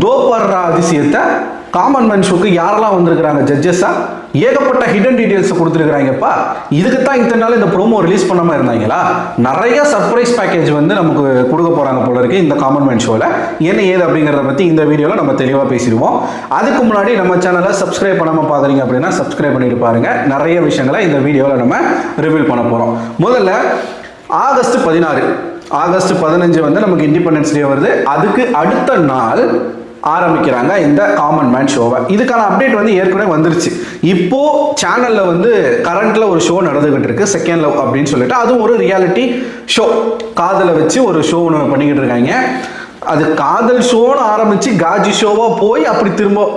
தோப்படுற அதிசயத்தை common man ஷோக்கு யாரெல்லாம் வந்திருக்கிறாங்க ஜட்ஜஸா ஏகப்பட்ட ஹிடன் டீடைல்ஸ் கொடுத்துருக்காங்கப்பா. இதுக்கு தான் இத்தனை நாள் இந்த ப்ரோமோ ரிலீஸ் பண்ணாமல் இருந்தாங்களா? நிறைய சர்ப்ரைஸ் பேக்கேஜ் வந்து நமக்கு கொடுக்க போகிறாங்க போல இருக்கு இந்த காமன் மேன் ஷோவில். என்ன ஏது அப்படிங்கிறத பற்றி இந்த வீடியோவில் நம்ம தெளிவாக பேசிடுவோம். அதுக்கு முன்னாடி நம்ம சேனலை சப்ஸ்கிரைப் பண்ணாமல் பார்க்குறீங்க அப்படின்னா சப்ஸ்கிரைப் பண்ணிட்டு பாருங்க. நிறைய விஷயங்களை இந்த வீடியோவில் நம்ம ரிவீல் பண்ண போகிறோம். முதல்ல ஆகஸ்ட் 16 ஆகஸ்ட் 15 வந்து நமக்கு இண்டிபெண்டன்ஸ் டே வருது. அதுக்கு அடுத்த நாள் ஆரம்பிக்கிறாங்க இந்த காமன் மேன் ஷோவை. இதுக்கான அப்டேட் வந்து ஏற்கனவே வந்துருச்சு. இப்போ சேனல்ல வந்து கரண்ட்ல ஒரு ஷோ நடந்துகிட்டு இருக்கு, செகண்ட் லவ் அப்படின்னு சொல்லிட்டு. அதுவும் ஒரு ரியாலிட்டி ஷோ, காதலை வச்சு ஒரு ஷோ ஒன்று பண்ணிக்கிட்டு இருக்காங்க. அது காதல் ஷோன்னு ஆரம்பிச்சு காஜி ஷோவா போய் அப்படி திரும்ப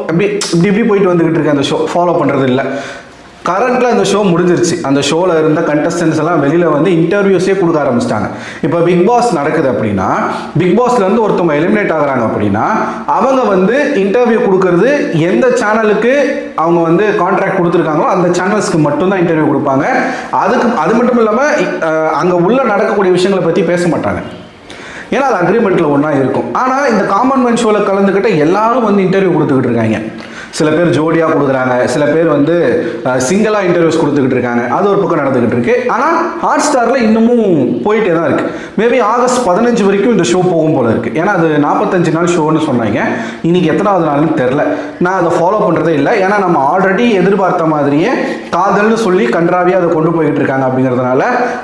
இப்படி போயிட்டு வந்துகிட்டு இருக்கு. அந்த ஷோ ஃபாலோ பண்றது இல்லை. கரண்ட்ல அந்த ஷோ முடிஞ்சிருச்சு. அந்த ஷோவில் இருந்த கண்டஸ்டன்ஸ் எல்லாம் வெளியில வந்து இன்டர்வியூஸே கொடுக்க ஆரம்பிச்சிட்டாங்க. இப்போ பிக் பாஸ் நடக்குது அப்படின்னா, பிக் பாஸ்ல இருந்து ஒருத்தவங்க எலிமினேட் ஆகுறாங்க அப்படின்னா, அவங்க வந்து இன்டர்வியூ கொடுக்கறது எந்த சேனலுக்கு அவங்க வந்து கான்ட்ராக்ட் கொடுத்துருக்காங்களோ அந்த சேனல்ஸ்க்கு மட்டும்தான் இன்டர்வியூ கொடுப்பாங்க. அது மட்டும் இல்லாமல் அங்கே உள்ள நடக்கக்கூடிய விஷயங்களை பற்றி பேச மாட்டாங்க. ஏன்னா அது அக்ரிமெண்ட்ல ஒன்றா இருக்கும். ஆனால் இந்த காமன் மேன் ஷோவில் கலந்துக்கிட்ட எல்லாரும் வந்து இன்டர்வியூ கொடுத்துக்கிட்டு இருக்காங்க. சில பேர் ஜோடியாக கொடுக்குறாங்க, சில பேர் வந்து சிங்கிளாக இன்டர்வியூஸ் கொடுத்துக்கிட்டு இருக்காங்க. அது ஒரு பக்கம் நடந்துகிட்டு இருக்கு. ஆனால் ஹாட் ஸ்டாரில் இன்னமும் போயிட்டே தான் இருக்கு. மேபி ஆகஸ்ட் 15 வரைக்கும் இந்த ஷோ போகும் போல இருக்கு. ஏன்னா அது 45 நாள் ஷோன்னு சொன்னாங்க. இன்னைக்கு எத்தனாவது நாள்னு தெரில. நான் அதை ஃபாலோ பண்ணுறதே இல்லை. ஏன்னா நம்ம ஆல்ரெடி எதிர்பார்த்த மாதிரியே காதல்னு சொல்லி கன்றாவியாக அதை கொண்டு போய்கிட்டு இருக்காங்க அப்படிங்கிறதுனால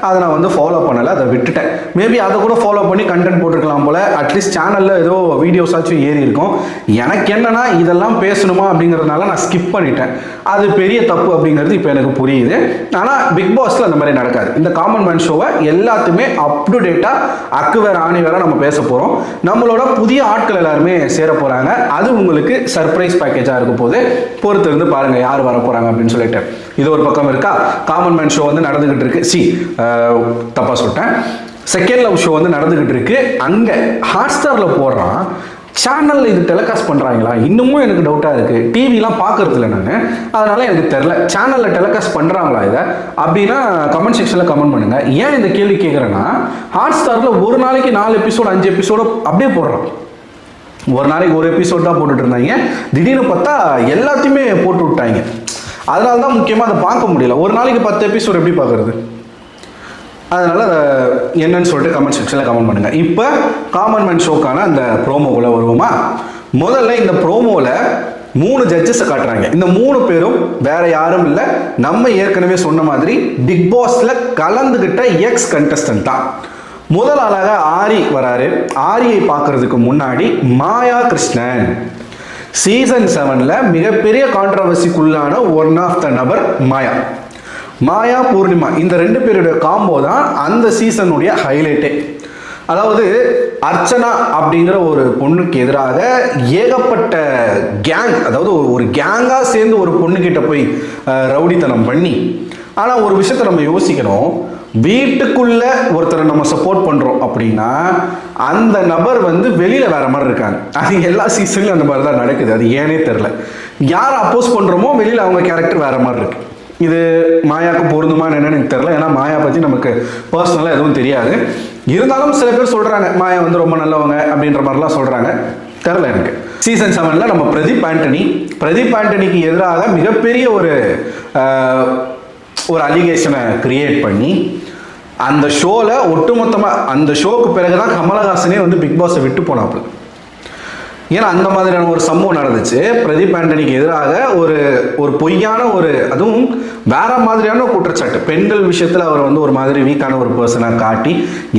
அதை நான் வந்து ஃபாலோ பண்ணலை, அதை விட்டுட்டேன். மேபி அதை கூட ஃபாலோ பண்ணி கண்டென்ட் போட்டுருக்கலாம் போல. அட்லீஸ்ட் சேனலில் ஏதோ வீடியோஸாச்சும் ஏறி இருக்கும். எனக்கு என்னன்னா இதெல்லாம் பேசணுமா அப்படிங்கிறதுனால நான் ஸ்கிப் பண்ணிட்டேன். அது பெரிய தப்பு அப்படிங்கிறது இப்போ எனக்கு புரியுது. ஆனால் பிக் பாஸ்ல அந்த மாதிரி நடக்காது. இந்த காமன் மேன் ஷோவை எல்லாத்தையுமே அப் டு டேட்டா அக்கு வேற ஆணி வேற நம்ம பேச போகிறோம். நம்மளோட புதிய ஆட்கள் எல்லாருமே சேர போகிறாங்க. அது உங்களுக்கு சர்ப்ரைஸ் பேக்கேஜாக இருக்க போது பொறுத்து இருந்து பாருங்க யார் வர போகிறாங்க அப்படின்னு சொல்லிட்டு. இது ஒரு பக்கம் இருக்கா. காமன் மேன் ஷோ வந்து நடந்துகிட்டு இருக்கு. தப்பா சொல்லிட்டேன். செகண்ட் லவ் ஷோ வந்து நடந்துகிட்டு இருக்கு. அங்கே ஹாட் ஸ்டாரில் போடுறான். சேனலில் இது டெலிகாஸ்ட் பண்ணுறாங்களா இன்னமும் எனக்கு டவுட்டாக இருக்குது. டிவிலாம் பார்க்கறது இல்லை நான், அதனால எனக்கு தெரில. சேனலில் டெலிகாஸ்ட் பண்ணுறாங்களா இதை அப்படின்னா கமெண்ட் செக்ஷனில் கமெண்ட் பண்ணுங்கள். ஏன் இந்த கேள்வி கேட்குறேன்னா, ஹாட் ஸ்டாரில் ஒரு நாளைக்கு 4 எபிசோடு 5 எபிசோடு அப்படியே போடுறான். ஒரு நாளைக்கு ஒரு எபிசோட் தான் போட்டுட்டு இருந்தாங்க. திடீர்னு பார்த்தா எல்லாத்தையுமே போட்டு விட்டாங்க. அதனால தான் முக்கியமாக அதை பார்க்க முடியல. ஒரு நாளைக்கு 10 எபிசோடு எப்படி பார்க்குறது? அதனால் என்னன்னு சொல்லிட்டு கமெண்ட் செக்ஷனில் கமெண்ட் பண்ணுங்கள். இப்போ காமன் மேன் ஷோக்கான அந்த ப்ரோமோக்குள்ளே வருவோமா? முதல்ல இந்த ப்ரோமோவில் 3 ஜட்ஜஸை காட்டுறாங்க. இந்த 3 பேரும் வேற யாரும் இல்லை, நம்ம ஏற்கனவே சொன்ன மாதிரி பிக் பாஸ்ல கலந்துகிட்ட எக்ஸ் கண்டஸ்டன்ட் தான். முதல் ஆளாக ஆரி வராரு. ஆரியை பார்க்கறதுக்கு முன்னாடி மாயா கிருஷ்ணன் சீசன் 7ல மிகப்பெரிய கான்ட்ரவர்சிக்குள்ளான ஒன் ஆஃப் த நபர் மாயா பூர்ணிமா. இந்த 2 பேருடைய காம்போ தான் அந்த சீசனுடைய ஹைலைட்டே. அதாவது அர்ச்சனா அப்படிங்கிற ஒரு பொண்ணுக்கு எதிராக ஏகப்பட்ட கேங், அதாவது ஒரு கேங்காக சேர்ந்து ஒரு பொண்ணுக்கிட்ட போய் ரவுடித்தனம் பண்ணி. ஆனால் ஒரு விஷயத்தை நம்ம யோசிக்கணும். வீட்டுக்குள்ள ஒருத்தரை நம்ம சப்போர்ட் பண்றோம் அப்படின்னா அந்த நபர் வந்து வெளியில வேற மாதிரி இருக்காங்க. அது எல்லா சீசன்லயும் அந்த மாதிரி தான் நடக்குது. அது ஏனே தெரியல. யாரை அப்போஸ் பண்றோமோ வெளியில அவங்க கேரக்டர் வேற மாதிரி இருக்கு. இது மாயாவுக்கு பொருந்துமான்னு என்னன்னு எனக்கு தெரியல. ஏன்னா மாயா பற்றி நமக்கு பர்சனலாக எதுவும் தெரியாது. இருந்தாலும் சில பேர் சொல்கிறாங்க மாயா வந்து ரொம்ப நல்லவங்க அப்படின்ற மாதிரிலாம் சொல்கிறாங்க. தெரில எனக்கு. சீசன் 7ல நம்ம பிரதீப் ஆண்டனிக்கு எதிராக மிகப்பெரிய ஒரு அலிகேஷனை கிரியேட் பண்ணி அந்த ஷோவில் ஒட்டுமொத்தமாக அந்த ஷோக்கு பிறகுதான் கமலஹாசனே வந்து பிக் பாஸை விட்டு போனாப்புல. ஏன்னா அந்த மாதிரியான ஒரு சம்பவம் நடந்துச்சு. பிரதீப் ஆண்டனிக்கு எதிராக ஒரு பொய்யான அதுவும் வேற மாதிரியான குற்றச்சாட்டு. பெண்கள் விஷயத்தில் அவர் வந்து ஒரு மாதிரி வீக்கான ஒரு பர்சனாக காட்டி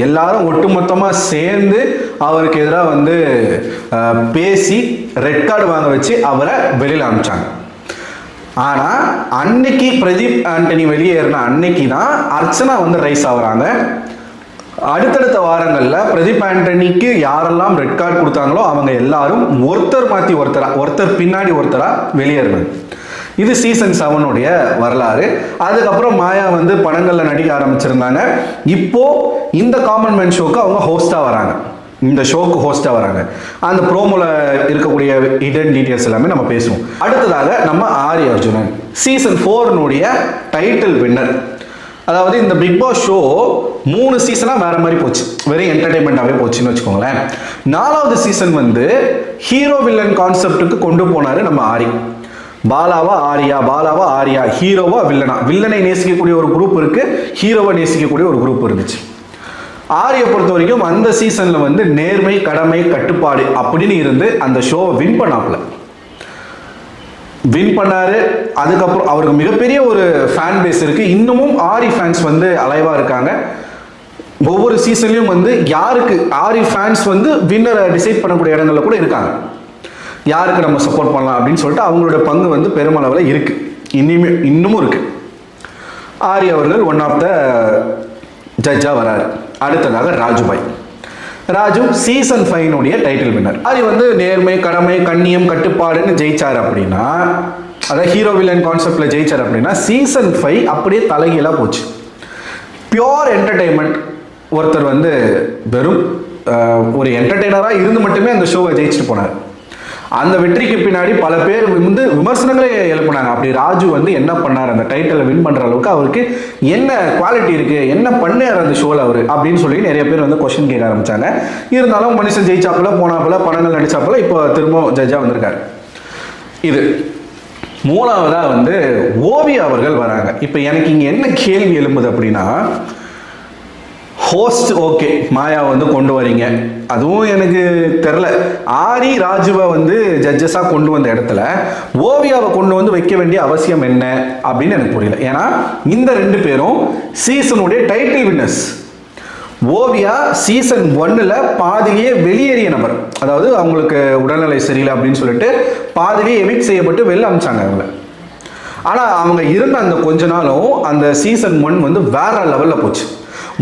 எல்லாரும் ஒட்டுமொத்தமாக சேர்ந்து அவருக்கு எதிராக வந்து பேசி ரெட் கார்டு வாங்க வச்சு அவரை வெளியில் அனுப்பிச்சாங்க. ஆனால் அன்னைக்கு பிரதீப் ஆண்டனி வெளியேறின அன்னைக்கு தான் அர்ச்சனா வந்து ரைஸ் ஆகுறாங்க. அடுத்தடுத்த வாரங்களில் பிரதீப் ஆண்டனிக்கு யாரெல்லாம் ரெட் கார்டு கொடுத்தாங்களோ அவங்க எல்லாரும் ஒருத்தர் மாற்றி ஒருத்தர் பின்னாடி ஒருத்தரா வெளியேறினாங்க. இது சீசன் 7 வரலாறு. அதுக்கப்புறம் மாயா வந்து படங்கள்ல நடிக்க ஆரம்பிச்சிருந்தாங்க. இப்போ இந்த காமன் மேன் ஷோக்கு அவங்க ஹோஸ்டா வராங்க. இந்த ஷோக்கு ஹோஸ்டா வராங்க. அந்த ப்ரோமோல இருக்கக்கூடிய ஹிடன் டீடைல்ஸ் எல்லாமே நம்ம பேசுவோம். அடுத்ததாக நம்ம ஆரி அர்ஜுனன் சீசன் 4 டைட்டில் வின்னர். அதாவது இந்த பிக் பாஸ் ஷோ 3 சீசனாக வேற மாதிரி போச்சு, வெறும் என்டர்டைன்மெண்ட்டாகவே போச்சுன்னு வச்சுக்கோங்களேன். 4வது சீசன் வந்து ஹீரோ வில்லன் கான்செப்டுக்கு கொண்டு போனார் நம்ம ஆரி. பாலாவா ஆரியா, ஹீரோவா வில்லனா, வில்லனை நேசிக்கக்கூடிய ஒரு குரூப் இருக்கு, ஹீரோவை நேசிக்கக்கூடிய ஒரு குரூப் இருந்துச்சு. ஆரியை பொறுத்த வரைக்கும் அந்த சீசன்ல வந்து நேர்மை, கடமை, கட்டுப்பாடு அப்படின்னு இருந்து அந்த ஷோவை வின் பண்ணாரு. அதுக்கப்புறம் அவருக்கு மிகப்பெரிய ஒரு ஃபேன் பேஸ் இருக்கு. இன்னமும் ஆரி ஃபேன்ஸ் வந்து அலைவா இருக்காங்க. ஒவ்வொரு சீசன்லயும் வந்து யாருக்கு ஆரி ஃபேன்ஸ் வந்து வின்னரை டிசைட் பண்ணக்கூடிய இடங்கள்ல கூட இருக்காங்க. யாருக்கு நம்ம சப்போர்ட் பண்ணலாம் அப்படின்னு சொல்லிட்டு அவங்களோட பங்கு வந்து பெருமளவில் இருக்கு, இன்னமும் இருக்கு. ஆரி அவர்கள் ஒன் ஆஃப் த ஜட்ஜா வராரு. அடுத்ததாக ராஜு சீசன் 5 டைட்டில் வின்னர். ஆரி வந்து நேர்மை, கடமை, கண்ணியம், கட்டுப்பாடுன்னு ஜெயிச்சார் அப்படின்னா, அதாவது ஹீரோ வில்லன் கான்செப்ட்ல ஜெயிச்சார் அப்படின்னா, சீசன் 5 அப்படியே தலைகீழா போச்சு. Pure entertainment. ஒருத்தர் வந்து வெறும் ஒரு என்டர்டெய்னராக இருந்து மட்டுமே அந்த ஷோவை ஜெயிச்சுட்டு போனார். அந்த வெற்றிக்கு பின்னாடி பல பேர் வந்து விமர்சனங்களே எழுப்பினாங்க. அப்படி ராஜு வந்து என்ன பண்ணார், அந்த டைட்டிலை வின் பண்ற அளவுக்கு அவருக்கு என்ன குவாலிட்டி இருக்கு, என்ன பண்ணார் அந்த ஷோல அவரு அப்படின்னு சொல்லி நிறைய பேர் வந்து கொஸ்டின் கேட்க ஆரம்பிச்சாங்க. இருந்தாலும் மனுஷன் ஜெயிச்சாப்புல, போனாப்புல, படங்கள் நடிச்சாப்புல, இப்போ திரும்ப ஜட்ஜா வந்திருக்காரு. இது 3வதா வந்து ஓவியா அவர்கள் வராங்க. இப்போ எனக்கு இங்க என்ன கேள்வி எழும்புது அப்படின்னா, ஹோஸ்ட் ஓகே, மாயா வந்து கொண்டு வரீங்க, அதுவும் எனக்கு தெரில. ஆரி ராஜுவை வந்து ஜட்ஜஸாக கொண்டு வந்த இடத்துல ஓவியாவை கொண்டு வந்து வைக்க வேண்டிய அவசியம் என்ன அப்படின்னு எனக்கு புரியல. ஏன்னா இந்த 2 பேரும் சீசனுடைய டைட்டில் வின்னர்ஸ். ஓவியா சீசன் 1ல் பாதிலேயே வெளியேறிய நபர். அதாவது அவங்களுக்கு உடல்நிலை சரியில்லை அப்படின்னு சொல்லிட்டு பாதிலேயே எவிக்ட் செய்யப்பட்டு வெளில அமிச்சாங்க அவங்கள. ஆனால் அவங்க இருந்த அந்த கொஞ்ச நாளும் அந்த சீசன் 1 வந்து வேற லெவலில் போச்சு.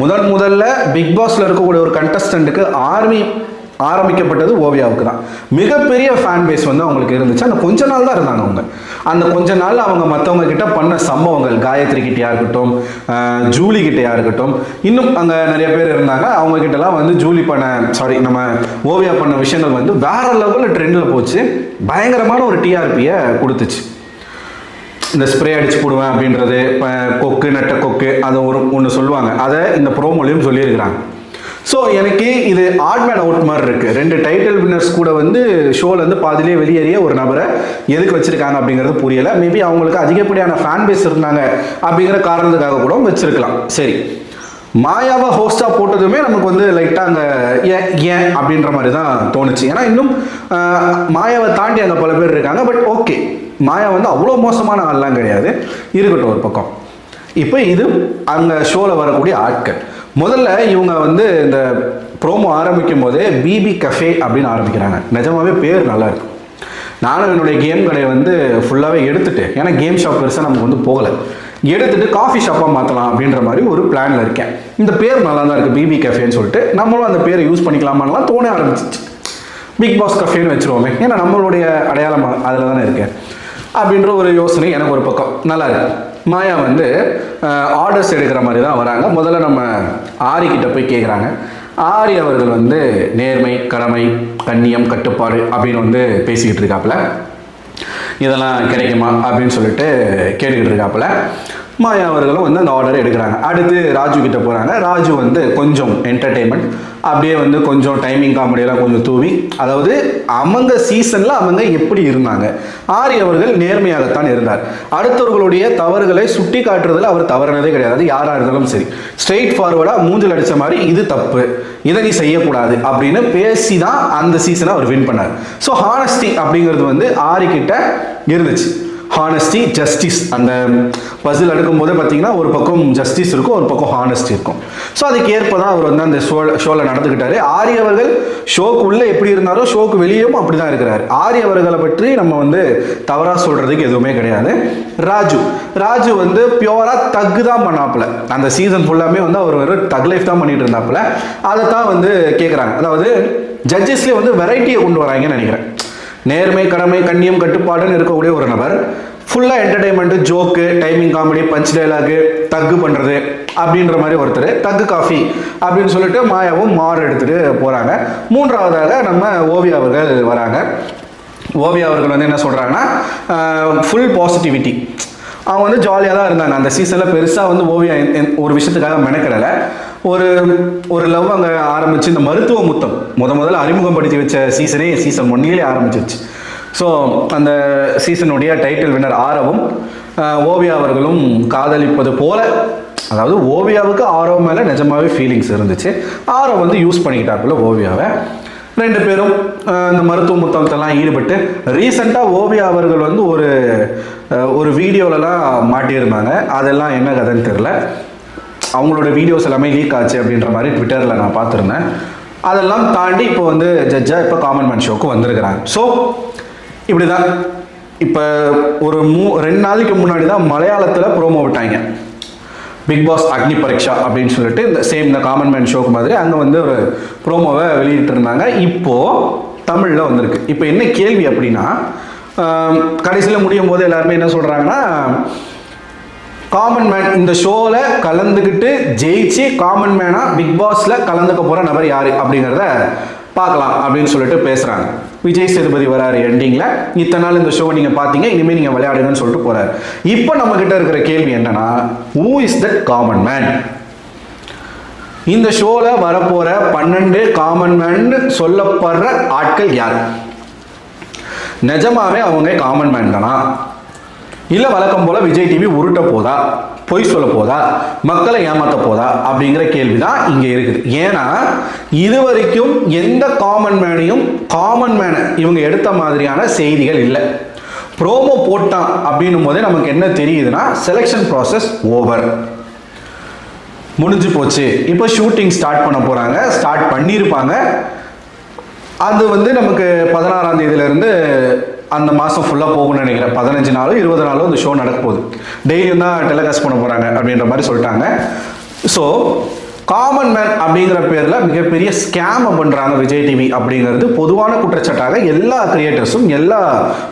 முதல்ல பிக் பாஸ்ல இருக்கக்கூடிய ஒரு கண்டஸ்டன்ட்டுக்கு ஆர்மி ஆரம்பிக்கப்பட்டது ஓவியாவுக்கு தான். மிகப்பெரிய ஃபேன் பேஸ் வந்து அவங்களுக்கு இருந்துச்சு. அந்த கொஞ்ச நாள் தான் இருந்தாங்க அவங்க. அந்த கொஞ்ச நாள் அவங்க மற்றவங்க கிட்ட பண்ண சம்பவங்கள், காயத்ரி கிட்டையா இருக்கட்டும், ஜூலி கிட்டையா இருக்கட்டும், இன்னும் அங்கே நிறைய பேர் இருந்தாங்க. அவங்க கிட்டலாம் வந்து நம்ம ஓவியா பண்ண விஷயங்கள் வந்து வேற லெவலில் ட்ரெண்டில் போச்சு. பயங்கரமான ஒரு டிஆர்பியை கொடுத்துச்சு. இந்த ஸ்ப்ரே அடிச்சு போடுவேன் அப்படின்றது, கொக்கு நட்ட கொக்கு, அதை ஒன்று சொல்லுவாங்க. அதை இந்த ப்ரோமோலையும் சொல்லியிருக்கிறாங்க. ஸோ எனக்கு இது ஆட் மேன் அவுட் மாதிரி இருக்கு. 2 டைட்டில் வின்னர்ஸ் கூட வந்து ஷோல இருந்து பாதிலேயே வெளியேறிய ஒரு நபரை எதுக்கு வச்சிருக்காங்க அப்படிங்கிறது புரியல. மேபி அவங்களுக்கு அதிகப்படியான ஃபேன் பேஸ் இருந்தாங்க அப்படிங்கிற காரணத்துக்காக கூட வச்சிருக்கலாம். சரி, மாயாவை ஹோஸ்டா போட்டதுமே நமக்கு வந்து லைட்டா அங்கே ஏன் அப்படின்ற மாதிரி தான் தோணுச்சு. ஏன்னா இன்னும் மாயாவை தாண்டி அங்கே பல பேர் இருக்காங்க. பட் ஓகே, மாயா வந்து அவ்வளோ மோசமான ஆள்லாம் கிடையாது, இருக்கட்டும் ஒரு பக்கம். இப்போ இது அங்கே ஷோவில் வரக்கூடிய ஆட்கள். முதல்ல இவங்க வந்து இந்த ப்ரோமோ ஆரம்பிக்கும் போதே பிபி கஃபே அப்படின்னு ஆரம்பிக்கிறாங்க. நிஜமாவே பேர் நல்லா இருக்கு. நானும் என்னுடைய கேம் கடையை வந்து ஃபுல்லாகவே எடுத்துட்டு, ஏன்னா கேம் ஷாப் பெருசாக நமக்கு வந்து போகலை, எடுத்துட்டு காஃபி ஷாப்பாக மாற்றலாம் அப்படின்ற மாதிரி ஒரு பிளானில் இருக்கேன். இந்த பேர் நல்லா தான் இருக்குது, பிபி கஃபேன்னு சொல்லிட்டு. நம்மளும் அந்த பேரை யூஸ் பண்ணிக்கலாமான்லாம் தோண ஆரம்பிச்சிச்சு. பிக் பாஸ் கஃபேன்னு வச்சுருவோமே, ஏன்னா நம்மளுடைய அடையாளம் அதில் தானே இருக்கேன் அப்படின்ற ஒரு யோசனை எனக்கு ஒரு பக்கம் நல்லா இருக்கு. மாயா வந்து ஆர்டர்ஸ் எடுக்கிற மாதிரி தான் வராங்க. முதல்ல நம்ம ஆரி கிட்ட போய் கேட்குறாங்க. ஆரி அவர்கள் வந்து நேர்மை, கடமை, கண்ணியம், கட்டுப்பாடு அப்படின்னு வந்து பேசிக்கிட்டு இருக்காப்புல. இதெல்லாம் கிடைக்குமா அப்படின்னு சொல்லிட்டு கேட்டுக்கிட்டு இருக்காப்புல. மாயா அவர்களும் வந்து அந்த ஆர்டரை எடுக்கிறாங்க. அடுத்து ராஜு கிட்ட போகிறாங்க. ராஜு வந்து கொஞ்சம் என்டர்டெயின்மெண்ட், அப்படியே வந்து கொஞ்சம் டைமிங் காமெடியெல்லாம் கொஞ்சம் தூவி, அதாவது அவங்க சீசனில் அவங்க எப்படி இருந்தாங்க, ஆரி அவர்கள் நேர்மையாகத்தான் இருந்தார். அடுத்தவர்களுடைய தவறுகளை சுட்டி காட்டுறதுல அவர் தவறுனதே கிடையாது. யாராக இருந்தாலும் சரி, ஸ்ட்ரெயிட் ஃபார்வர்டாக மூஞ்சில் அடித்த மாதிரி இது தப்பு, இதை நீ செய்யக்கூடாது அப்படின்னு பேசி தான் அந்த சீசனை அவர் வின் பண்ணார். ஸோ ஹானஸ்டி அப்படிங்கிறது வந்து ஆரி கிட்ட இருந்துச்சு. ஹானஸ்டி, ஜஸ்டிஸ், அந்த பசில் அடுக்கும் போதே பார்த்தீங்கன்னா ஒரு பக்கம் ஜஸ்டிஸ் இருக்கும், ஒரு பக்கம் ஹானஸ்டி இருக்கும். ஸோ அதுக்கு ஏற்ப தான் அவர் வந்து அந்த ஷோவில் நடந்துக்கிட்டாரு. ஆரி அவர்கள் ஷோக்கு உள்ளே எப்படி இருந்தாரோ ஷோக்கு வெளியும் அப்படி தான் இருக்கிறார். ஆரி அவர்களை பற்றி நம்ம வந்து தவறாக சொல்கிறதுக்கு எதுவுமே கிடையாது. ராஜு வந்து பியூராக தக்கு தான் பண்ணாப்புல. அந்த சீசன் ஃபுல்லாமே வந்து அவர் ஒரு தக் லைஃப் தான் பண்ணிட்டு இருந்தாப்புல. அதை தான் வந்து கேட்குறாங்க. அதாவது ஜட்ஜஸ்லேயே வந்து வெரைட்டியை கொண்டு வராங்கன்னு நினைக்கிறேன். நேர்மை, கடமை, கண்ணியம், கட்டுப்பாடுன்னு இருக்கக்கூடிய ஒரு நபர் ஃபுல்லாக entertainment, joke, timing comedy, punch dialogue, தக்கு பண்ணுறது அப்படின்ற மாதிரி ஒருத்தர், தக்கு காஃபி அப்படின்னு சொல்லிட்டு மாயாவும் மாறு எடுத்துகிட்டு போகிறாங்க. 3வதாக நம்ம ஓவியா அவர்கள் வராங்க. ஓவியா அவர்கள் வந்து என்ன சொல்கிறாங்கன்னா, ஃபுல் பாசிட்டிவிட்டி, அவங்க வந்து ஜாலியாக தான் இருந்தாங்க அந்த சீசனில். பெருசாக வந்து ஓவியா ஒரு விஷயத்துக்காக மெனக்கிடலை. ஒரு லவ் அங்கே ஆரம்பித்து இந்த மருத்துவ முத்தம் முதல்ல அறிமுகப்படுத்தி வச்ச சீசனே சீசன் 1 ஆரம்பிச்சிருச்சு. ஸோ அந்த சீசனுடைய டைட்டில் வின்னர் ஆரவும் ஓவியா அவர்களும் காதலிப்பது போல, அதாவது ஓவியாவுக்கு ஆரவ் மேலே நிஜமாவே ஃபீலிங்ஸ் இருந்துச்சு. ஆரவ் வந்து யூஸ் பண்ணிக்கிட்டாப்புல ஓவியாவை. 2 பேரும் இந்த மருத்துவ முத்தத்தெல்லாம் ஈடுபட்டு ரீசெண்டாக ஓவியா அவர்கள் வந்து ஒரு வீடியோலலாம் மாட்டியிருந்தாங்க. அதெல்லாம் என்ன கதைன்னு தெரில. அவங்களோட வீடியோஸ் எல்லாமே லீக் ஆச்சு அப்படின்ற மாதிரி ட்விட்டரில் நான் பார்த்துருந்தேன். அதெல்லாம் தாண்டி இப்போ வந்து ஜட்ஜாக இப்போ காமன் மேன் ஷோக்கு வந்திருக்கிறாங்க. ஸோ இப்படி தான் இப்போ ஒரு 2 நாளைக்கு முன்னாடி தான் மலையாளத்தில் ப்ரோமோ விட்டாங்க. பிக் பாஸ் அக்னி பரீட்சா அப்படின்னு சொல்லிட்டு இந்த காமன் மேன் ஷோக்கு மாதிரி அங்கே வந்து ஒரு ப்ரோமோவை வெளியிட்டு இருந்தாங்க. இப்போது தமிழில் வந்திருக்கு. இப்போ என்ன கேள்வி அப்படின்னா, கடைசியில் முடியும் போது எல்லாருமே என்ன சொல்கிறாங்கன்னா, காமன் மேன் இந்த ஷோவில் கலந்துக்கிட்டு ஜெயிச்சு காமன் மேனாக பிக் பாஸில் கலந்துக்க போகிற நபர் யார் அப்படிங்கிறத பார்க்கலாம் அப்படின்னு சொல்லிட்டு பேசுகிறாங்க. விஜய் சேதுபதி வராரு எண்டிங்கில். இத்தனை நாள் இந்த ஷோ நீங்கள் பார்த்தீங்க, இனிமேல் நீங்கள் விளையாடுங்கன்னு சொல்லிட்டு போகிறாரு. இப்போ நம்மக்கிட்ட இருக்கிற கேள்வி என்னன்னா, who is that common man? இந்த ஷோவில் வரப்போகிற 12 காமன் மேன் சொல்லப்படுற ஆட்கள் யார்? நிஜமாவே அவங்க காமன் மேன் தானா, இல்லை வழக்கம் போல விஜய் டிவி உருட்ட போதா, பொய் சொல்ல போதா, மக்களை ஏமாத்த போதா அப்படிங்கிற கேள்வி தான் இங்கே இருக்குது. ஏன்னா இது வரைக்கும் எந்த காமன் மேனை இவங்க எடுத்த மாதிரியான செய்திகள் இல்லை. ப்ரோமோ போட்டான் அப்படின்னும் போதே நமக்கு என்ன தெரியுதுன்னா, செலெக்ஷன் ப்ராசஸ் ஓவர், முடிஞ்சு போச்சு. இப்போ ஷூட்டிங் ஸ்டார்ட் பண்ண போகிறாங்க, ஸ்டார்ட் பண்ணியிருப்பாங்க. அது வந்து நமக்கு 16ஆம் தேதியிலேருந்து அந்த மாதம் ஃபுல்லாக போகும்னு நினைக்கிறேன். 15 நாளோ 20 நாளோ இந்த ஷோ நடக்க போகுது. டெய்லியும் தான் டெலிகாஸ்ட் பண்ண போகிறாங்க அப்படின்ற மாதிரி சொல்லிட்டாங்க. ஸோ காமன் மேன் அப்படிங்கிற பேரில் மிகப்பெரிய ஸ்கேமை பண்ணுறாங்க விஜய் டிவி அப்படிங்கிறது பொதுவான குற்றச்சாட்டாக எல்லா கிரியேட்டர்ஸும் எல்லா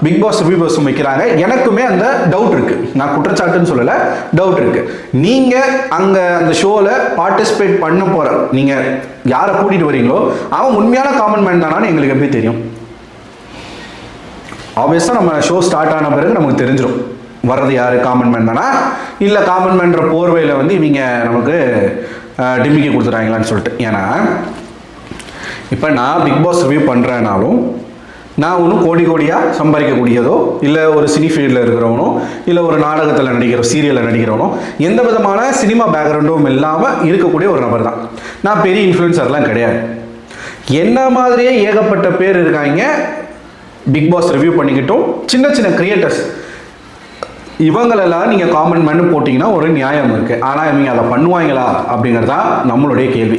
பிக் பாஸ் ரிவ்யூவர்ஸும் வைக்கிறாங்க. எனக்குமே அந்த டவுட் இருக்குது. நான் குற்றச்சாட்டுன்னு சொல்லலை, டவுட் இருக்குது. நீங்கள் அங்கே அந்த ஷோவில் பார்ட்டிசிபேட் பண்ண போகிற நீங்கள் யாரை கூட்டிகிட்டு வரீங்களோ அவன் உண்மையான காமன் மேன் தானான்னு எங்களுக்கு எப்படி தெரியும்? ஆப்வியஸாக நம்ம ஷோ ஸ்டார்ட் ஆன பிறகு நமக்கு தெரிஞ்சிடும் வர்றது யார் காமன் மேன் தானா, இல்லை காமன் மேன்ற போர்வையில் வந்து இவங்க நமக்கு டிமிக்கி கொடுத்துட்டாங்களான்னு சொல்லிட்டு. ஏன்னா இப்போ நான் பிக் பாஸ் ரிவ்யூ பண்ணுறேனாலும் நான் ஒன்றும் கோடியாக சம்பாதிக்கக்கூடியதோ, இல்லை ஒரு சினி ஃபீல்டில் இருக்கிறவனோ, இல்லை ஒரு நாடகத்தில் சீரியலில் நடிக்கிறவனோ, எந்த விதமான சினிமா பேக்ரவுண்டும் இல்லாமல் இருக்கக்கூடிய ஒரு நபர் தான். நான் பெரிய இன்ஃப்ளூயன்சர்லாம் கிடையாது. என்ன மாதிரியே ஏகப்பட்ட பேர் இருக்காங்க பிக் பாஸ் ரிவ்யூ பண்ணிக்கிட்டோம், சின்ன கிரியேட்டர்ஸ். இவங்களெல்லாம் நீங்கள் காமன் மேன் போட்டிங்கன்னா ஒரு நியாயம் இருக்குது. ஆனால் இவங்க அதை பண்ணுவாங்களா அப்படிங்கிறது தான் நம்மளுடைய கேள்வி.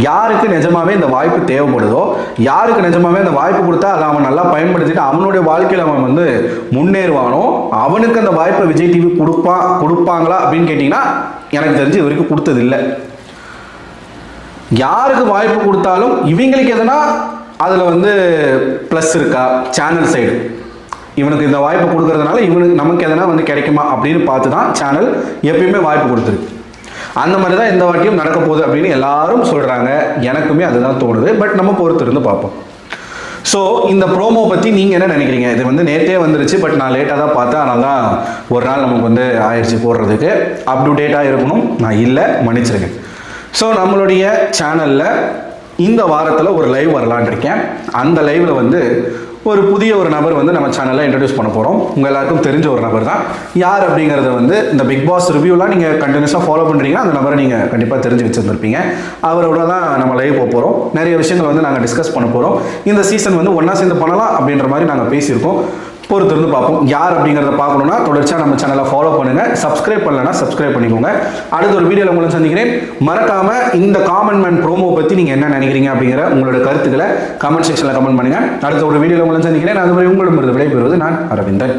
யாருக்கு நிஜமாவே இந்த வாய்ப்பு தேவைப்படுதோ, யாருக்கு நிஜமாவே அந்த வாய்ப்பு கொடுத்தா அதை அவன் நல்லா பயன்படுத்திட்டு அவனுடைய வாழ்க்கையில் அவன் வந்து முன்னேறுவானோ அவனுக்கு அந்த வாய்ப்பை விஜய் டிவி கொடுப்பாங்களா அப்படின்னு கேட்டிங்கன்னா எனக்கு தெரிஞ்சு இது வரைக்கும் கொடுத்தது இல்லை. யாருக்கு வாய்ப்பு கொடுத்தாலும் இவங்களுக்கு எதனா அதில் வந்து ப்ளஸ் இருக்கா, சேனல் சைடு இவனுக்கு இந்த வாய்ப்பு கொடுக்கறதுனால இவனுக்கு நமக்கு எதனா வந்து கிடைக்குமா அப்படின்னு பார்த்து தான் சேனல் எப்பயுமே வாய்ப்பு கொடுத்துருக்கு. அந்த மாதிரி தான் இந்த வாட்டியும் நடக்க போகுது அப்படின்னு எல்லாரும் சொல்கிறாங்க. எனக்குமே அதுதான் தோணுது. பட் நம்ம பொறுத்திருந்து பார்ப்போம். ஸோ இந்த ப்ரோமோ பற்றி நீங்கள் என்ன நினைக்கிறீங்க? இது வந்து நேற்றே வந்துருச்சு, பட் நான் லேட்டாக தான் பார்த்தேன். அதனால தான் ஒரு நாள் நமக்கு வந்து ஆயிடுச்சு போடுறதுக்கு. அப் டு டேட்டாக இருக்கணும், நான் இல்லை, மன்னிச்சிருங்க. ஸோ நம்மளுடைய சேனலில் இந்த வாரத்தில் ஒரு லைவ் வரலான் இருக்கேன். அந்த லைவில் வந்து ஒரு புதிய ஒரு நபர் வந்து நம்ம சேனலில் இன்ட்ரடியூஸ் பண்ண போகிறோம். உங்கள் எல்லாருக்கும் தெரிஞ்ச ஒரு நபர் தான். யார் அப்படிங்கிறத வந்து இந்த பிக் பாஸ் ரிவ்யூலாம் நீங்கள் கண்டினியூஸாக ஃபாலோ பண்ணுறீங்கன்னா அந்த நபரை நீங்கள் கண்டிப்பாக தெரிஞ்சு வச்சுருந்துருப்பீங்க. அவரோட தான் நம்ம லைவ் போக போகிறோம். நிறைய விஷயங்கள் வந்து நாங்கள் டிஸ்கஸ் பண்ண போகிறோம். இந்த சீசன் வந்து ஒன்றா சேர்ந்து பண்ணலாம் அப்படின்ற மாதிரி நாங்கள் பேசியிருக்கோம். பொறுத்திருந்து பார்ப்போம். யார் அப்படிங்கிறத பார்க்கணுன்னா தொடர்ச்சியாக நம்ம சேனலை ஃபாலோ பண்ணுங்கள். சப்ஸ்கிரைப் பண்ணலைன்னா சப்ஸ்கிரைப் பண்ணிக்கோங்க. அடுத்த ஒரு வீடியோவில் உங்களை சந்திக்கிறேன். மறக்காமல் இந்த காமன் மேன் ப்ரோமோ பற்றி நீங்கள் என்ன நினைக்கிறீங்க அப்படிங்கிற உங்களோட கருத்துக்களை கமெண்ட் செக்ஷனில் கமெண்ட் பண்ணுங்கள். அடுத்த ஒரு வீடியோவில் உங்களை சந்திக்கிறேன். அதுவரை உங்களிடமிருந்து விடைபெறுவது நான் அரவிந்தன்.